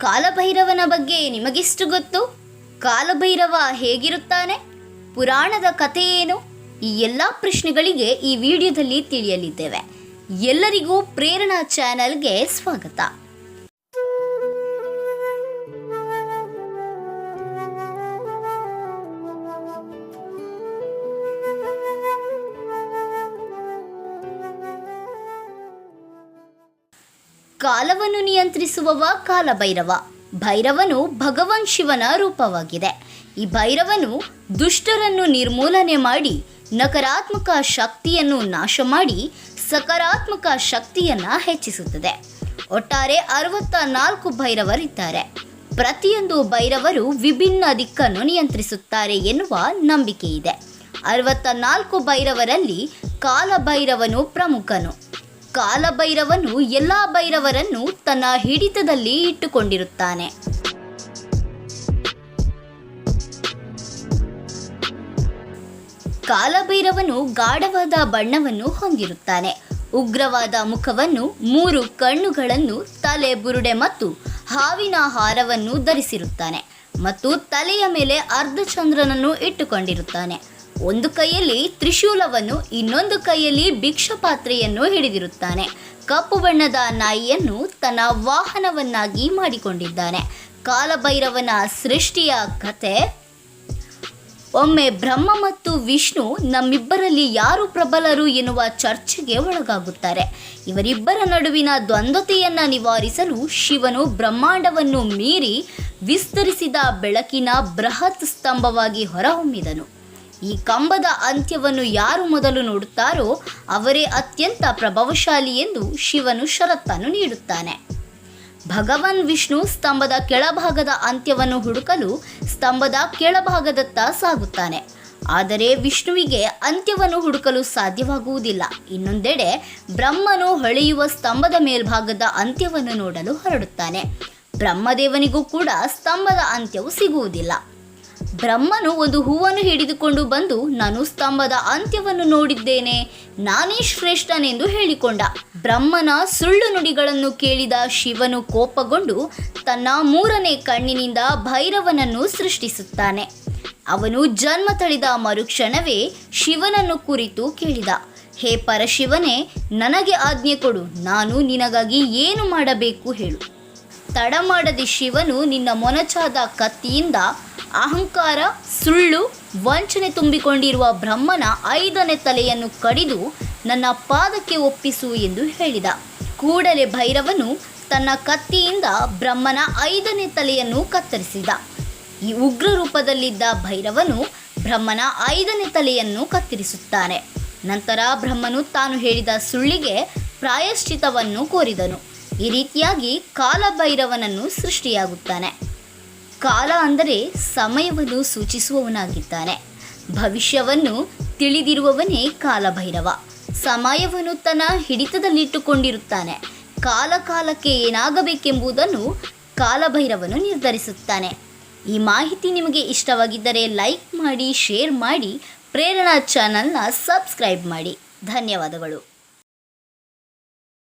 ಕಾಲಭೈರವನ ಬಗ್ಗೆ ನಿಮಗೆಷ್ಟು ಗೊತ್ತು? ಕಾಲಭೈರವ ಹೇಗಿರುತ್ತಾನೆ? ಪುರಾಣದ ಕಥೆ ಏನು? ಈ ಎಲ್ಲ ಪ್ರಶ್ನೆಗಳಿಗೆ ಈ ವಿಡಿಯೋದಲ್ಲಿ ತಿಳಿಯಲಿದ್ದೇವೆ. ಎಲ್ಲರಿಗೂ ಪ್ರೇರಣಾ ಚಾನೆಲ್ಗೆ ಸ್ವಾಗತ. ಕಾಲವನ್ನು ನಿಯಂತ್ರಿಸುವವ ಕಾಲಭೈರವ. ಭೈರವನು ಭಗವಾನ್ ಶಿವನ ರೂಪವಾಗಿದೆ. ಈ ಭೈರವನು ದುಷ್ಟರನ್ನು ನಿರ್ಮೂಲನೆ ಮಾಡಿ ನಕಾರಾತ್ಮಕ ಶಕ್ತಿಯನ್ನು ನಾಶ ಮಾಡಿ ಸಕಾರಾತ್ಮಕ ಶಕ್ತಿಯನ್ನು ಹೆಚ್ಚಿಸುತ್ತದೆ. ಒಟ್ಟಾರೆ 64 ಭೈರವರಿದ್ದಾರೆ. ಪ್ರತಿಯೊಂದು ಭೈರವರು ವಿಭಿನ್ನ ದಿಕ್ಕನ್ನು ನಿಯಂತ್ರಿಸುತ್ತಾರೆ ಎನ್ನುವ ನಂಬಿಕೆ ಇದೆ. 64 ಭೈರವರಲ್ಲಿ ಕಾಲಭೈರವನು ಪ್ರಮುಖನು. ಕಾಲಭೈರವನು ಎಲ್ಲ ಭೈರವರನ್ನು ತನ್ನ ಹಿಡಿತದಲ್ಲಿ ಇಟ್ಟುಕೊಂಡಿರುತ್ತಾನೆ. ಕಾಲಭೈರವನು ಗಾಢವಾದ ಬಣ್ಣವನ್ನು ಹೊಂದಿರುತ್ತಾನೆ. ಉಗ್ರವಾದ ಮುಖವನ್ನು, 3 ಕಣ್ಣುಗಳನ್ನು, ತಲೆ ಬುರುಡೆ ಮತ್ತು ಹಾವಿನ ಹಾರವನ್ನು ಧರಿಸಿರುತ್ತಾನೆ ಮತ್ತು ತಲೆಯ ಮೇಲೆ ಅರ್ಧಚಂದ್ರನನ್ನು ಇಟ್ಟುಕೊಂಡಿರುತ್ತಾನೆ. ಒಂದು ಕೈಯಲ್ಲಿ ತ್ರಿಶೂಲವನ್ನು, ಇನ್ನೊಂದು ಕೈಯಲ್ಲಿ ಭಿಕ್ಷಪಾತ್ರೆಯನ್ನು ಹಿಡಿದಿರುತ್ತಾನೆ. ಕಪ್ಪು ಬಣ್ಣದ ನಾಯಿಯನ್ನು ತನ್ನ ವಾಹನವನ್ನಾಗಿ ಮಾಡಿಕೊಂಡಿದ್ದಾನೆ. ಕಾಲಭೈರವನ ಸೃಷ್ಟಿಯ ಕತೆ. ಒಮ್ಮೆ ಬ್ರಹ್ಮ ಮತ್ತು ವಿಷ್ಣು ನಮ್ಮಿಬ್ಬರಲ್ಲಿ ಯಾರು ಪ್ರಬಲರು ಎನ್ನುವ ಚರ್ಚೆಗೆ ಒಳಗಾಗುತ್ತಾರೆ. ಇವರಿಬ್ಬರ ನಡುವಿನ ದ್ವಂದ್ವತೆಯನ್ನು ನಿವಾರಿಸಲು ಶಿವನು ಬ್ರಹ್ಮಾಂಡವನ್ನು ಮೀರಿ ವಿಸ್ತರಿಸಿದ ಬೆಳಕಿನ ಬೃಹತ್ ಸ್ತಂಭವಾಗಿ ಹೊರಹೊಮ್ಮಿದನು. ಈ ಕಂಬದ ಅಂತ್ಯವನ್ನು ಯಾರು ಮೊದಲು ನೋಡುತ್ತಾರೋ ಅವರೇ ಅತ್ಯಂತ ಪ್ರಭಾವಶಾಲಿ ಎಂದು ಶಿವನು ಷರತ್ತನ್ನು ನೀಡುತ್ತಾನೆ. ಭಗವಾನ್ ವಿಷ್ಣು ಸ್ತಂಭದ ಕೆಳಭಾಗದ ಅಂತ್ಯವನ್ನು ಹುಡುಕಲು ಸ್ತಂಭದ ಕೆಳಭಾಗದತ್ತ ಸಾಗುತ್ತಾನೆ. ಆದರೆ ವಿಷ್ಣುವಿಗೆ ಅಂತ್ಯವನ್ನು ಹುಡುಕಲು ಸಾಧ್ಯವಾಗುವುದಿಲ್ಲ. ಇನ್ನೊಂದೆಡೆ ಬ್ರಹ್ಮನು ಹೊಳೆಯುವ ಸ್ತಂಭದ ಮೇಲ್ಭಾಗದ ಅಂತ್ಯವನ್ನು ನೋಡಲು ಹೊರಡುತ್ತಾನೆ. ಬ್ರಹ್ಮದೇವನಿಗೂ ಕೂಡ ಸ್ತಂಭದ ಅಂತ್ಯವು ಸಿಗುವುದಿಲ್ಲ. ಬ್ರಹ್ಮನು ಒಂದು ಹೂವನ್ನು ಹಿಡಿದುಕೊಂಡು ಬಂದು, ನಾನು ಸ್ತಂಭದ ಅಂತ್ಯವನ್ನು ನೋಡಿದ್ದೇನೆ, ನಾನೇ ಶ್ರೇಷ್ಠನೆಂದು ಹೇಳಿಕೊಂಡ. ಬ್ರಹ್ಮನ ಸುಳ್ಳು ನುಡಿಗಳನ್ನು ಕೇಳಿದ ಶಿವನು ಕೋಪಗೊಂಡು ತನ್ನ 3ನೇ ಕಣ್ಣಿನಿಂದ ಭೈರವನನ್ನು ಸೃಷ್ಟಿಸುತ್ತಾನೆ. ಅವನು ಜನ್ಮ ತಳೆದ ಮರುಕ್ಷಣವೇ ಶಿವನನ್ನು ಕುರಿತು ಕೇಳಿದ, ಹೇ ಪರಶಿವನೇ, ನನಗೆ ಆಜ್ಞೆ ಕೊಡು, ನಾನು ನಿನಗಾಗಿ ಏನು ಮಾಡಬೇಕು ಹೇಳು. ತಡ ಮಾಡದೆ ಶಿವನು ನಿನ್ನ ಮೊನಚಾದ ಕತ್ತಿಯಿಂದ ಅಹಂಕಾರ, ಸುಳ್ಳು, ವಂಚನೆ ತುಂಬಿಕೊಂಡಿರುವ ಬ್ರಹ್ಮನ 5ನೇ ತಲೆಯನ್ನು ಕಡಿದು ನನ್ನ ಪಾದಕ್ಕೆ ಒಪ್ಪಿಸು ಎಂದು ಹೇಳಿದ. ಕೂಡಲೇ ಭೈರವನು ತನ್ನ ಕತ್ತಿಯಿಂದ ಬ್ರಹ್ಮನ 5ನೇ ತಲೆಯನ್ನು ಕತ್ತರಿಸಿದ. ಈ ಉಗ್ರ ರೂಪದಲ್ಲಿದ್ದ ಭೈರವನು ಬ್ರಹ್ಮನ 5ನೇ ತಲೆಯನ್ನು ಕತ್ತರಿಸುತ್ತಾನೆ. ನಂತರ ಬ್ರಹ್ಮನು ತಾನು ಹೇಳಿದ ಸುಳ್ಳಿಗೆ ಪ್ರಾಯಶ್ಚಿತವನ್ನು ಕೋರಿದನು. ಈ ರೀತಿಯಾಗಿ ಕಾಲಭೈರವನನ್ನು ಸೃಷ್ಟಿಯಾಗುತ್ತಾನೆ. ಕಾಲ ಅಂದರೆ ಸಮಯವನ್ನು ಸೂಚಿಸುವವನಾಗಿದ್ದಾನೆ. ಭವಿಷ್ಯವನ್ನು ತಿಳಿದಿರುವವನೇ ಕಾಲಭೈರವ. ಸಮಯವನ್ನು ತನ್ನ ಹಿಡಿತದಲ್ಲಿಟ್ಟುಕೊಂಡಿರುತ್ತಾನೆ. ಕಾಲಕ್ಕೆ ಏನಾಗಬೇಕೆಂಬುದನ್ನು ಕಾಲಭೈರವನು ನಿರ್ಧರಿಸುತ್ತಾನೆ. ಈ ಮಾಹಿತಿ ನಿಮಗೆ ಇಷ್ಟವಾಗಿದ್ದರೆ ಲೈಕ್ ಮಾಡಿ, ಶೇರ್ ಮಾಡಿ, ಪ್ರೇರಣಾ ಚಾನಲ್ನ ಸಬ್ಸ್ಕ್ರೈಬ್ ಮಾಡಿ. ಧನ್ಯವಾದಗಳು.